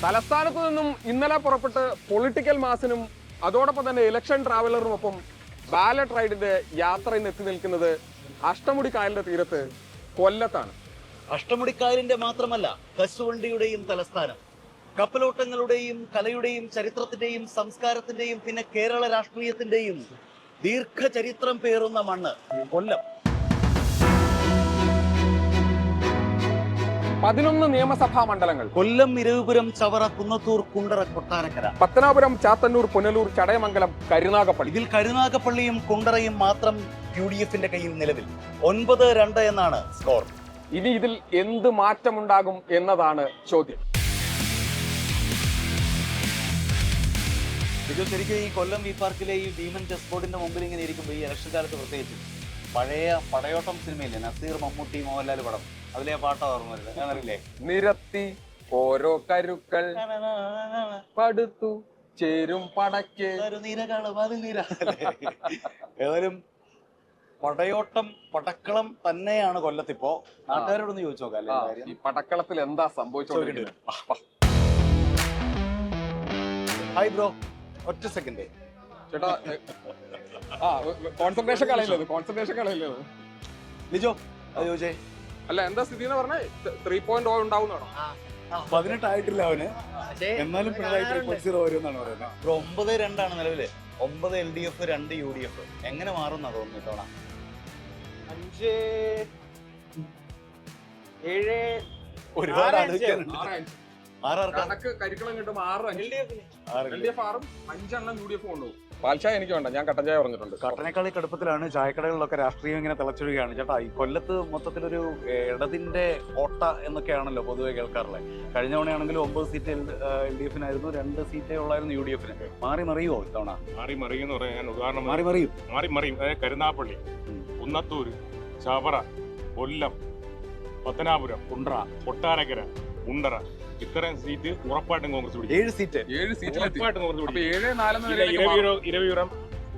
തലസ്ഥാനത്ത് നിന്നും ഇന്നലെ പുറപ്പെട്ട് പൊളിറ്റിക്കൽ മാസിനും അതോടൊപ്പം തന്നെ ഇലക്ഷൻ ട്രാവലറിനുമൊപ്പം ബാലറ്റ് റൈഡിന്റെ യാത്ര ഇന്ന് എത്തി നിൽക്കുന്നത് അഷ്ടമുടി കായലിന്റെ തീരത്ത് കൊല്ലത്താണ്. അഷ്ടമുടിക്കായലിന്റെ മാത്രമല്ല കശുവണ്ടിയുടെയും തലസ്ഥാനം, കപ്പലോട്ടങ്ങളുടെയും കലയുടെയും ചരിത്രത്തിന്റെയും സംസ്കാരത്തിന്റെയും പിന്നെ കേരള രാഷ്ട്രീയത്തിന്റെയും ദീർഘചരിത്രം പേറുന്ന മണ്ണ് കൊല്ലം. 11 നിയമസഭാ മണ്ഡലങ്ങൾ: കൊല്ലം, ഇരവിപുരം, ചവറ, കുന്നത്തൂർ, കുണ്ടറ, കൊട്ടാരക്കര, പത്തനാപുരം, ചാത്തന്നൂർ, പുനലൂർ, ചടയമംഗലം, കരുനാഗപ്പള്ളി. ഇതിൽ കരുനാഗപ്പള്ളിയും കുണ്ടറയും മാത്രം UDF-ന്റെ കയ്യിൽ നിലവിൽ 9-2 എന്നാണ് സ്കോർ. ഇനി ഇതിൽ എന്ത് മാറ്റമുണ്ടാകും എന്നതാണ് ചോദ്യം. ഇത് ശരിക്കും ഈ കൊല്ലം വി പാർക്കിലെ ഈ ഭീമൻ ചെസ് ബോർഡിന്റെ മുമ്പിൽ ഇങ്ങനെ ഇരിക്കുമ്പോൾ ഈ ഇലക്ഷൻ കാലത്ത് പ്രത്യേകിച്ച് പഴയ പടയോട്ടം സിനിമയില്ലേ, നസീർ, മമ്മൂട്ടി, മോഹൻലാൽ പടം, അതിലെ പാട്ടാ ഓർമ്മ വരുന്നത്, ഞാനറിയില്ലേ? നിരത്തി ഓരോ കരുക്കൾ പടുത്തു ചേരും പടക്ക് ഏതായാലും പടയോട്ടം പടക്കളം തന്നെയാണ് കൊല്ലത്തിപ്പോ. നാട്ടുകാരോടൊന്ന് ചോദിച്ചു നോക്കാം ഈ പടക്കളത്തിൽ എന്താ സംഭവിച്ചോണ്ടിരിക്കുന്നത്. ഹായ് ബ്രോ, ഒറ്റ സെക്കൻഡ് ചേട്ടാ. കോൺസെൻട്രേഷൻ കളയില്ലത് ലിജോ അത് ചോദിച്ചേ. അല്ല, എന്താ സ്ഥിതി എന്ന് പറഞ്ഞാൽ 3.0 ഉണ്ടാവുന്നതാണോ? 18 ആയിട്ടില്ല അവന്, എന്നാലും പിണറായി 3.0 വരുമെന്നാണ് പറയുന്നത്. ബ്രോ 9-2 ആണ് നിലവില്. 9 LDF, 2 UDF. എങ്ങനെ മാറുന്നാ തോന്നുന്നു ഇത്തവണ? 5, 7, ഒരുപാട് ആലോചിക്കാനുണ്ട്. കരിക്കളം കിട്ടും 6 LDF 6, 5 UDF കൊണ്ടുപോകും. പാൽച്ചായ എനിക്ക് വേണ്ട, ഞാൻ കട്ടൻ ചായ പറഞ്ഞിട്ടുണ്ട്. കട്ടനേക്കാളി കടുപ്പത്തിലാണ് ചായക്കടകളിലൊക്കെ രാഷ്ട്രീയം ഇങ്ങനെ തിളച്ചൊഴുകയാണ് ചേട്ടാ. ഈ കൊല്ലത്ത് മൊത്തത്തിലൊരു ഇടതിന്റെ കോട്ട എന്നൊക്കെയാണല്ലോ പൊതുവെ കേൾക്കാറുള്ളത്. കഴിഞ്ഞ തവണയാണെങ്കിലും 9 സീറ്റ് LDF-നായിരുന്നു, 2 സീറ്റേ ഉള്ളായിരുന്നു UDF-ന്. മാറി മറിയുമോ ഇത്തവണ? മാറി മറിയെന്ന് പറയാൻ ഞാൻ ഉദാഹരണം മറിയും. അതായത് കരുനാഗപ്പള്ളി, കുന്നത്തൂര്, ചവറ, കൊല്ലം, പത്തനാപുരം, കുണ്ടറ, കൊട്ടാരക്കര, കുണ്ടറ, ഇത്രയും സീറ്റ് ഉറപ്പായിട്ടും കോൺഗ്രസ് പിടിക്കും. 7 സീറ്റ് ഉറപ്പായിട്ടും കോൺഗ്രസ് പിടിക്കും. 7-4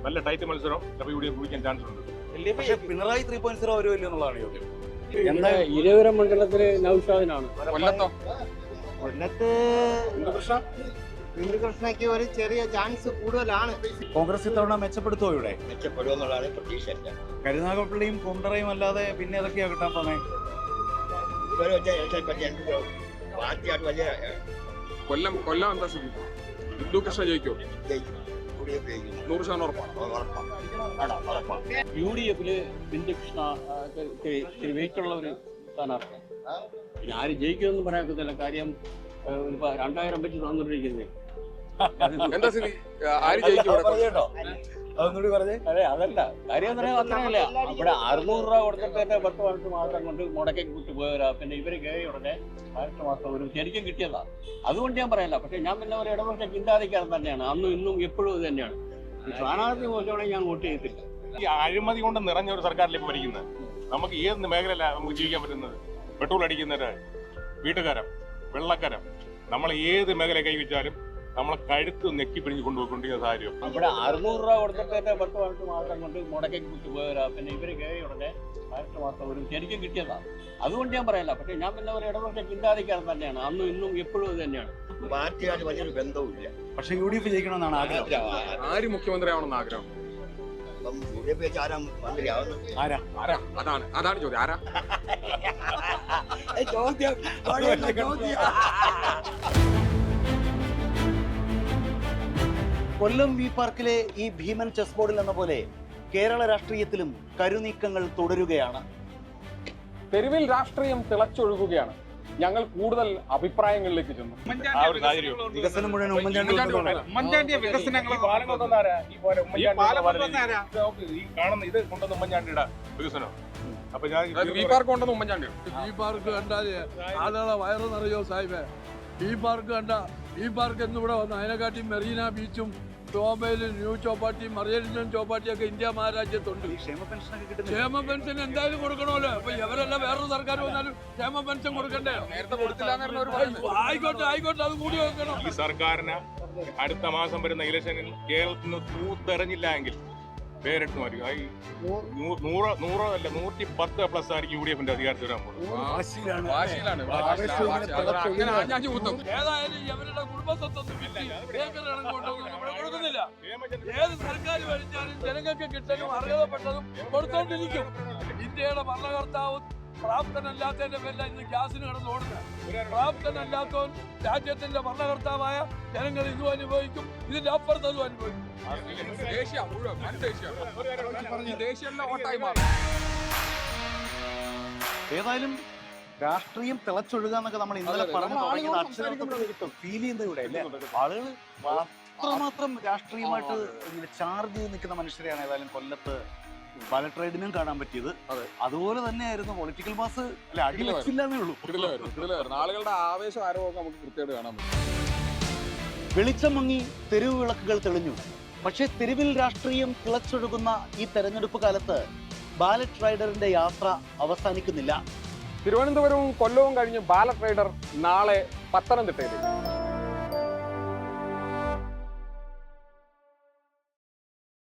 നല്ല ടൈറ്റ് മത്സരം UDF പിടിക്കാൻ ചാൻസ് ഉണ്ട്. പക്ഷേ പിണറായി 3.0 വരുമല്ലോ എന്നുള്ളതാണ് ചോദ്യം. ഇരവിപുരം മണ്ഡലത്തില് നൗഷാദിനാണ്. കൊല്ലത്തോ? കൊല്ലത്ത് കൃഷ്ണയ്ക്ക് ഒരു ചെറിയ ചാൻസ് കൂടുതലാണ്. കോൺഗ്രസ് ഇത്തവണ മെച്ചപ്പെടുത്തുമോ ഇവിടെ? മെച്ചപ്പെടുമെന്നുള്ളതാണ് പ്രതീക്ഷ. കരുനാഗപ്പള്ളിയും കുണ്ടറയും അല്ലാതെ പിന്നെ ഏതൊക്കെയാ കിട്ടാൻ പോണേ? കൊല്ലം എന്താ സ്ഥിതി? ഹിന്ദു കൃഷ്ണ ജയിക്കോ? 100% ഉറപ്പാണ്. UDF-ല് ബിന്ദുകൃഷ്ണ ഇത്തിരി വെയിറ്റുള്ള ഒരു സ്ഥാനാർത്ഥി. പിന്നെ ആര് ജയിക്കുമെന്ന് പറയാൻ കാര്യം 2000 വെച്ച് തന്നിട്ടിരിക്കുന്നത്. എന്താ സ്ഥിതി? ആര് ജയിക്കും? അതൊന്നുകൂടി പറഞ്ഞേ. അതെ, അതല്ല കാര്യം എന്ന് പറയാൻ അത്രയല്ല. അവിടെ 600 രൂപ കൊടുത്തിട്ട് 10 വർഷം മാസം കൊണ്ട് മുടക്കി വിട്ടു പോയവരാ. പിന്നെ ഇവര് കയറി ഉടനെ 10 മാസം ഒരു ശരിക്കും കിട്ടിയതാ. അതുകൊണ്ട് ഞാൻ പറയല്ല. പക്ഷെ ഞാൻ പിന്നെ ഒരു ഇടപെട്ട ചിന്താധികാരം തന്നെയാണ്, അന്നും ഇന്നും എപ്പോഴും ഇത് തന്നെയാണ്. സ്ഥാനാർത്ഥി മോശമാണെങ്കിൽ ഞാൻ വോട്ട് ചെയ്തില്ല. ഈ അഴിമതി കൊണ്ട് നിറഞ്ഞ ഒരു സർക്കാരിലേക്ക് ഭരിക്കുന്നത് നമുക്ക് ഏത് മേഖലയില നമുക്ക് ജീവിക്കാൻ പറ്റുന്നത്? പെട്രോൾ അടിക്കുന്നവര്, വീട്ടുകാരം, വെള്ളക്കാരം, നമ്മൾ ഏത് മേഖല കൈവച്ചാലും നമ്മളെ കഴുത്ത് നെക്കി പിടിഞ്ഞ് കൊണ്ടുപോയിക്കൊണ്ടിരിക്കുന്ന സാഹചര്യം. ഇവിടെ 600 രൂപ കൊടുത്തിട്ട് 10 വർഷം മാസം കൊണ്ട് മുടക്കി വിട്ടു പോയവരാ. പിന്നെ ഇവര് കയറി ഉടനെ 10 മാസം ഒരു ശരിക്കും കിട്ടിയതാ. അതുകൊണ്ട് ഞാൻ പറയല്ല. പക്ഷെ ഞാൻ പിന്നെ ഒരു ഇടപെട്ട ചിന്താധികാരം തന്നെയാണ്, അന്നും ഇന്നും എപ്പോഴും ഇത് തന്നെയാണ്. പാർട്ടിയായിട്ട് വലിയൊരു ബന്ധവുമില്ല. പക്ഷെ UDF ജയിക്കണമെന്നാണ് ആഗ്രഹം. ആര് മുഖ്യമന്ത്രി ആവണമെന്ന് ആഗ്രഹം? അതാണ് ചോദ്യം. ആരാ? കൊല്ലം വി പാർക്കിലെ ഈ ഭീമൻ ചെസ് ബോർഡിൽ എന്ന പോലെ കേരള രാഷ്ട്രീയത്തിലും കരുനീക്കങ്ങൾ തുടരുകയാണ്. തെരുവിൽ രാഷ്ട്രീയം തിളച്ചൊഴുകുകയാണ്. ഞങ്ങൾ കൂടുതൽ അഭിപ്രായങ്ങളിലേക്ക് ചെന്നു. വികസനം മുഴുവൻ ഉമ്മൻചാണ്ടി വികസനങ്ങൾ ഈ കാണുന്ന ഇത് കൊണ്ടുവന്ന ഉമ്മൻചാണ്ടിയുടെ വികസനം. അപ്പൊ ഞാൻ ഈ പാർക്ക് കൊണ്ടുവന്ന ഉമ്മൻചാണ്ടിയാണ്. ഈ പാർക്ക് കണ്ടാല് ആളുകളെ വയറ് നിറയോ സാഹിബേ? ഈ പാർക്ക് കണ്ട, ഈ പാർക്ക് എന്നിവിടെ വന്നു. അതിനെക്കാട്ടി മെറീന ബീച്ചും ടോമയിലും ന്യൂ ചോപ്പാട്ടിയും മറിയലിനും ചോപ്പാട്ടിയൊക്കെ ഇന്ത്യ മഹാരാജ്യത്തുണ്ട്. ക്ഷേമ പെൻഷൻ എന്തായാലും കൊടുക്കണമല്ലോ. അപ്പൊ ഇവരെല്ലാം വേറൊരു സർക്കാർ വന്നാലും ക്ഷേമ പെൻഷൻ കൊടുക്കണ്ടേ? നേരത്തെ കൊടുത്തില്ല. ആയിക്കോട്ടെ, അത് കൂടി വെക്കണം. ഈ സർക്കാരിന് അടുത്ത മാസം വരുന്ന ഇലക്ഷനിൽ കേരളത്തിൽ നിന്ന് തൂത്തെറിഞ്ഞില്ല എങ്കിൽ പേരെടുത്ത് മാറ്റും. ഈ 100 അല്ല 110+ ആയിരിക്കും UDF അധികാരത്തിൽ വരാൻ പോകുന്നത്. വാശിയിലാണ്. അങ്ങനെ ആഞ്ഞാഞ്ഞ് കുത്തും. ഏതായാലും ഇവരുടെ കുടുംബസ്വത്തൊന്നും വിറ്റ് ഏക്കർ കണക്ക് കൊണ്ടുപോകും ഇവിടെ കൊടുക്കുന്നില്ല. ഏത് സർക്കാർ ഭരിച്ചാലും ജനങ്ങൾക്ക് കിട്ടലും അർഹതപ്പെട്ടതും കൊടുത്തോണ്ടിരിക്കും. ഇന്ത്യയുടെ ഭരണകർത്താവ് പ്രാപ്തനല്ലാത്തതിന്റെ പേരില ഇന്ന് ഗ്യാസിന് കിടന്ന് ഓടുന്നത്. പ്രാപ്തനല്ലാത്തവൻ രാജ്യത്തിന്റെ ഭരണകർത്താവായ ജനങ്ങൾ ഇതും അനുഭവിക്കും, ഇതിന്റെ അപ്പുറത്തതും അനുഭവിക്കും. ദേശീയ മുഴുവൻ വൻ ദേശീയ ദേശീയ ഓട്ടായി മാറും. ഏതായാലും രാഷ്ട്രീയം തിളച്ചൊഴുക എന്നൊക്കെ നമ്മൾ ഇന്നലെ പറഞ്ഞു തുടങ്ങിയത് അക്ഷരത്തിൽ കിട്ടും. ഫീൽ ചെയ്യുന്നത് ഇവിടെ അല്ലേ? ആളുകൾ അത്രമാത്രം രാഷ്ട്രീയമായിട്ട് ഇങ്ങനെ ചാർജ് ചെയ്ത് നിൽക്കുന്ന മനുഷ്യരെയാണ് ഏതായാലും കൊല്ലത്ത് ബാലറ്റ് റൈഡിനും കാണാൻ പറ്റിയത്. അതുപോലെ തന്നെയായിരുന്നു പൊളിറ്റിക്കൽ മാസ്. അല്ല, അടി വെച്ചില്ലെന്നേ ഉള്ളൂ. ആളുകളുടെ ആവേശം ആരോഗ്യം നമുക്ക് കൃത്യമായിട്ട് കാണാൻ പറ്റും. വെളിച്ചം മങ്ങി തെരുവ് വിളക്കുകൾ തെളിഞ്ഞു. പക്ഷേ തെരുവിൽ രാഷ്ട്രീയം തിളച്ചൊഴുകുന്ന ഈ തെരഞ്ഞെടുപ്പ് കാലത്ത് ബാലറ്റ് റൈഡറിന്റെ യാത്ര അവസാനിക്കുന്നില്ല. തിരുവനന്തപുരവും കൊല്ലവും കഴിഞ്ഞ് ബാലറ്റ് റൈഡർ നാളെ പത്തനംതിട്ടയിലേക്ക്.